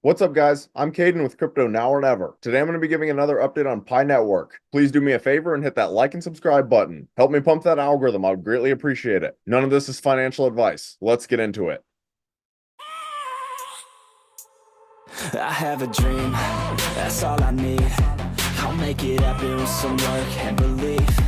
What's up, guys? I'm Caden with Crypto Now or Never. Today I'm going to be giving another update on Pi Network. Please do me a favor and hit that like and subscribe button. Help me pump that algorithm. I would greatly appreciate it. None of this is financial advice. Let's get into it. I have a dream, that's all I need. I'll make it happen with some work and belief.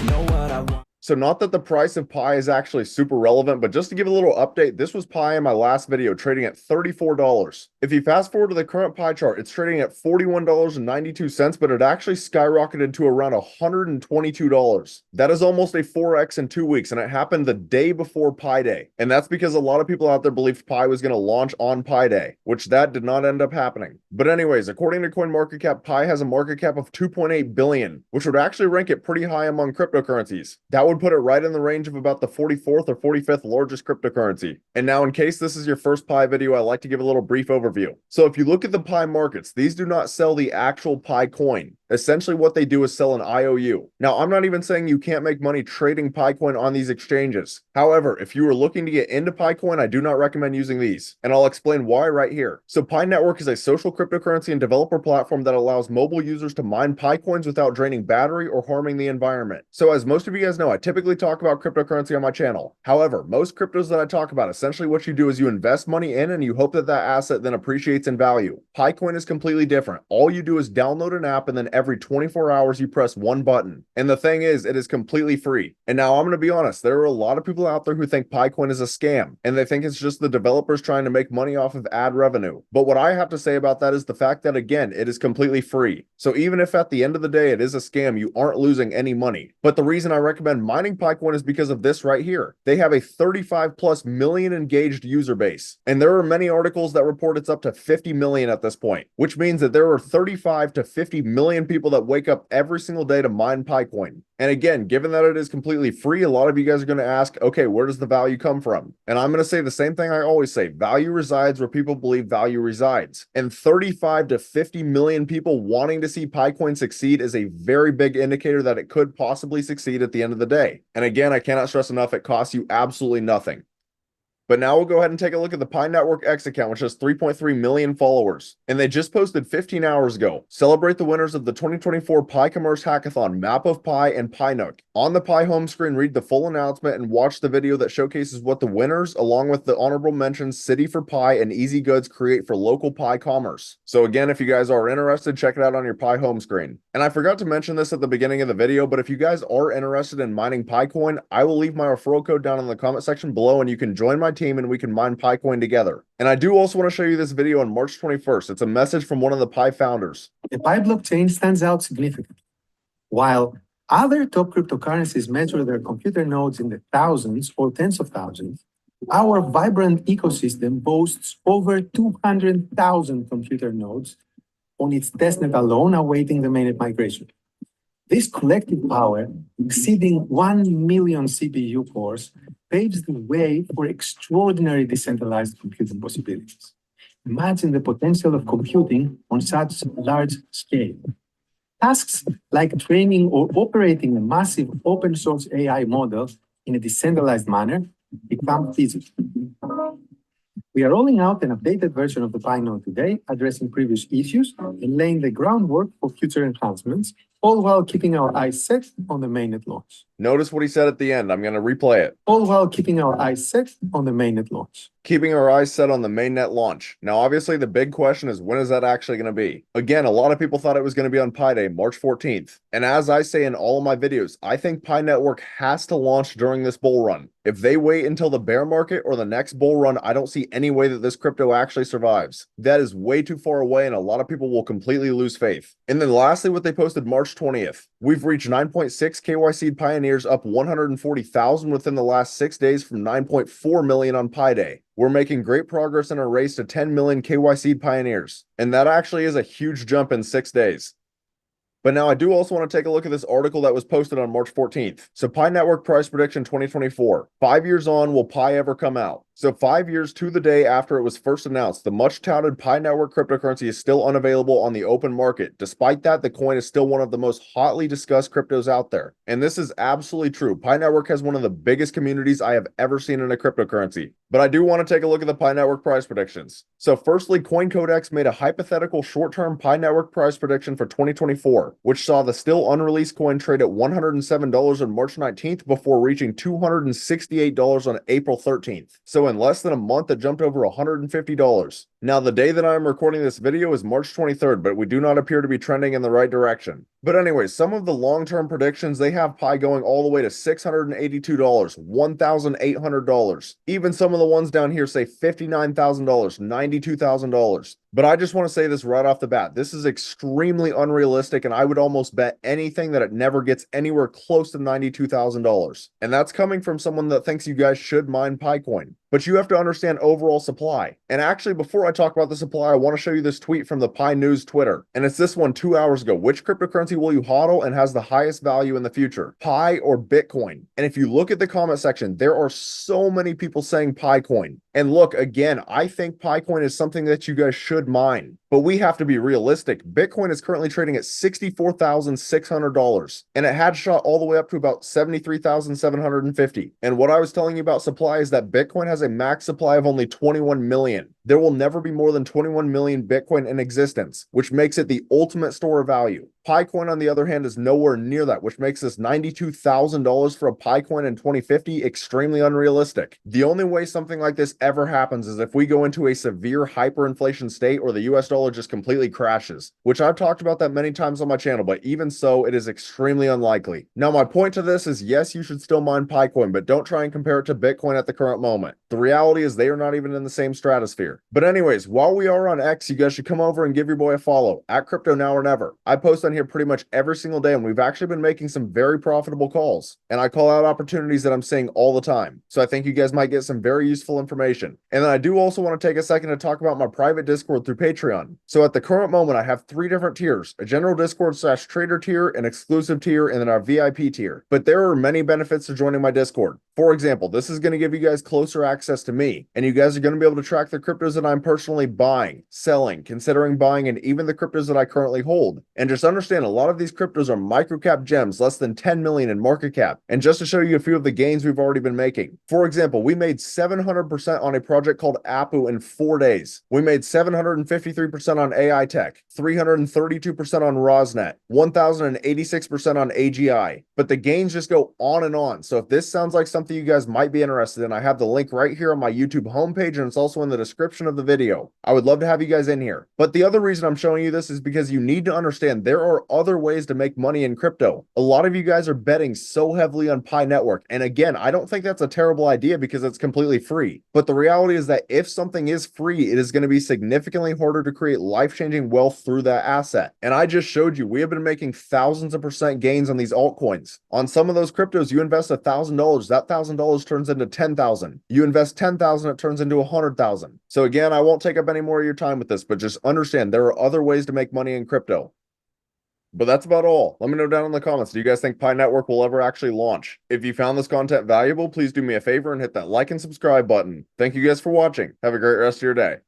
Know what I want. So not that the price of Pi is actually super relevant, but just to give a little update, this was Pi in my last video trading at $34. If you fast forward to the current Pi chart, it's trading at $41.92, but it actually skyrocketed to around $122. That is almost a 4x in 2 weeks, and it happened the day before Pi Day. And that's because a lot of people out there believed Pi was going to launch on Pi Day, which that did not end up happening. But anyways, according to CoinMarketCap, Pi has a market cap of 2.8 billion, which would actually rank it pretty high among cryptocurrencies. That would put it right in the range of about the 44th or 45th largest cryptocurrency. And now, in case this is your first Pi video, I like to give a little brief overview. So if you look at the Pi markets, these do not sell the actual Pi coin. Essentially what they do is sell an IOU. Now, I'm not even saying you can't make money trading Picoin on these exchanges. However, if you are looking to get into Picoin, I do not recommend using these. And I'll explain why right here. So Pi Network is a social cryptocurrency and developer platform that allows mobile users to mine Picoins without draining battery or harming the environment. So as most of you guys know, I typically talk about cryptocurrency on my channel. However, most cryptos that I talk about, essentially what you do is you invest money in and you hope that that asset then appreciates in value. Picoin is completely different. All you do is download an app and then every 24 hours you press one button. And the thing is, it is completely free. And now I'm going to be honest, there are a lot of people out there who think Picoin is a scam and they think it's just the developers trying to make money off of ad revenue. But what I have to say about that is the fact that, again, it is completely free. So even if at the end of the day it is a scam, you aren't losing any money. But the reason I recommend mining Picoin is because of this right here. They have a 35 plus million engaged user base. And there are many articles that report it's up to 50 million at this point, which means that there are 35 to 50 million people that wake up every single day to mine Picoin. And again, given that it is completely free, a lot of you guys are going to ask, okay, where does the value come from? And I'm going to say the same thing I always say, value resides where people believe value resides. And 35 to 50 million people wanting to see Picoin succeed is a very big indicator that it could possibly succeed at the end of the day. And again, I cannot stress enough, it costs you absolutely nothing. But now we'll go ahead and take a look at the Pi Network X account, which has 3.3 million followers. And they just posted 15 hours ago. Celebrate the winners of the 2024 Pi Commerce Hackathon, Map of Pi and PiNook. On the Pi home screen, read the full announcement and watch the video that showcases what the winners, along with the honorable mentions City for Pi and Easy Goods, create for local Pi commerce. So again, if you guys are interested, check it out on your Pi home screen. And I forgot to mention this at the beginning of the video, but if you guys are interested in mining Picoin, I will leave my referral code down in the comment section below and you can join my team and we can mine Picoin together. And I do also want to show you this video on March 21st. It's a message from one of the Pi founders. The Pi blockchain stands out significantly. While other top cryptocurrencies measure their computer nodes in the thousands or tens of thousands, our vibrant ecosystem boasts over 200,000 computer nodes on its testnet alone awaiting the mainnet migration. This collective power, exceeding 1 million CPU cores, paves the way for extraordinary decentralized computing possibilities. Imagine the potential of computing on such large scale. Tasks like training or operating a massive open source AI model in a decentralized manner become feasible. We are rolling out an updated version of the Pi node today, addressing previous issues and laying the groundwork for future enhancements, all while keeping our eyes set on the mainnet launch. Notice what he said at the end. I'm going to replay it. All while keeping our eyes set on the mainnet launch. Keeping our eyes set on the mainnet launch. Now, obviously, the big question is, when is that actually going to be? Again, a lot of people thought it was going to be on Pi Day, March 14th. And as I say in all of my videos, I think Pi Network has to launch during this bull run. If they wait until the bear market or the next bull run, I don't see any way that this crypto actually survives. That is way too far away, and a lot of people will completely lose faith. And then lastly, what they posted March 20th. We've reached 9.6 KYC pioneers, up 140,000 within the last 6 days from 9.4 million on Pi Day. We're making great progress in our race to 10 million KYC pioneers. And that actually is a huge jump in 6 days. But now I do also want to take a look at this article that was posted on March 14th. So Pi Network price prediction 2024. 5 years on, will Pi ever come out? So 5 years to the day after it was first announced, the much touted Pi Network cryptocurrency is still unavailable on the open market. Despite that, the coin is still one of the most hotly discussed cryptos out there. And this is absolutely true. Pi Network has one of the biggest communities I have ever seen in a cryptocurrency. But I do want to take a look at the Pi Network price predictions. So firstly, CoinCodex made a hypothetical short-term Pi Network price prediction for 2024, which saw the still unreleased coin trade at $107 on March 19th before reaching $268 on April 13th. So in less than a month, it jumped over $150. Now, the day that I'm recording this video is March 23rd, but we do not appear to be trending in the right direction. But anyways, some of the long-term predictions, they have Pi going all the way to $682, $1,800. Even some of the ones down here say $59,000, $92,000. But I just want to say this right off the bat. This is extremely unrealistic, and I would almost bet anything that it never gets anywhere close to $92,000. And that's coming from someone that thinks you guys should mine Picoin. But you have to understand overall supply. And actually, before I talk about the supply, I want to show you this tweet from the Pi News Twitter. And it's this one 2 hours ago. Which cryptocurrency will you hodl and has the highest value in the future? Pi or Bitcoin? And if you look at the comment section, there are so many people saying Picoin. And look, again, I think Picoin is something that you guys should mine. But we have to be realistic. Bitcoin is currently trading at $64,600, and it had shot all the way up to about $73,750. And what I was telling you about supply is that Bitcoin has a max supply of only 21 million. There will never be more than 21 million Bitcoin in existence, which makes it the ultimate store of value. Picoin, on the other hand, is nowhere near that, which makes this $92,000 for a Picoin in 2050 extremely unrealistic. The only way something like this ever happens is if we go into a severe hyperinflation state or the US dollar just completely crashes, which I've talked about that many times on my channel, but even so, it is extremely unlikely. Now, my point to this is, yes, you should still mine Picoin, but don't try and compare it to Bitcoin at the current moment. The reality is they are not even in the same stratosphere. But anyways, while we are on X, you guys should come over and give your boy a follow at Crypto Now or Never. I post on here pretty much every single day, and we've actually been making some very profitable calls. And I call out opportunities that I'm seeing all the time. So I think you guys might get some very useful information. And then I do also want to take a second to talk about my private Discord through Patreon. So at the current moment, I have 3 different tiers: a general Discord / trader tier, an exclusive tier, and then our VIP tier. But there are many benefits to joining my Discord. For example, this is going to give you guys closer access to me, and you guys are going to be able to track the cryptos that I'm personally buying, selling, considering buying, and even the cryptos that I currently hold. And just understand, a lot of these cryptos are microcap gems, less than 10 million in market cap. And just to show you a few of the gains we've already been making. For example, we made 700% on a project called Apu in 4 days. We made 753% on AI Tech, 332% on Rosnet, 1086% on AGI. But the gains just go on and on. So if this sounds like something you guys might be interested in, I have the link right here on my YouTube homepage, and it's also in the description of the video. I would love to have you guys in here. But the other reason I'm showing you this is because you need to understand there are other ways to make money in crypto. A lot of you guys are betting so heavily on Pi Network. And again, I don't think that's a terrible idea because it's completely free. But the reality is that if something is free, it is going to be significantly harder to create life-changing wealth through that asset. And I just showed you, we have been making thousands of % gains on these altcoins. On some of those cryptos, you invest $1,000, that $1,000 turns into 10,000. You invest 10,000, it turns into 100,000. So again, I won't take up any more of your time with this, but just understand there are other ways to make money in crypto. But that's about all. Let me know down in the comments, do you guys think Pi Network will ever actually launch? If you found this content valuable, please do me a favor and hit that like and subscribe button. Thank you guys for watching. Have a great rest of your day.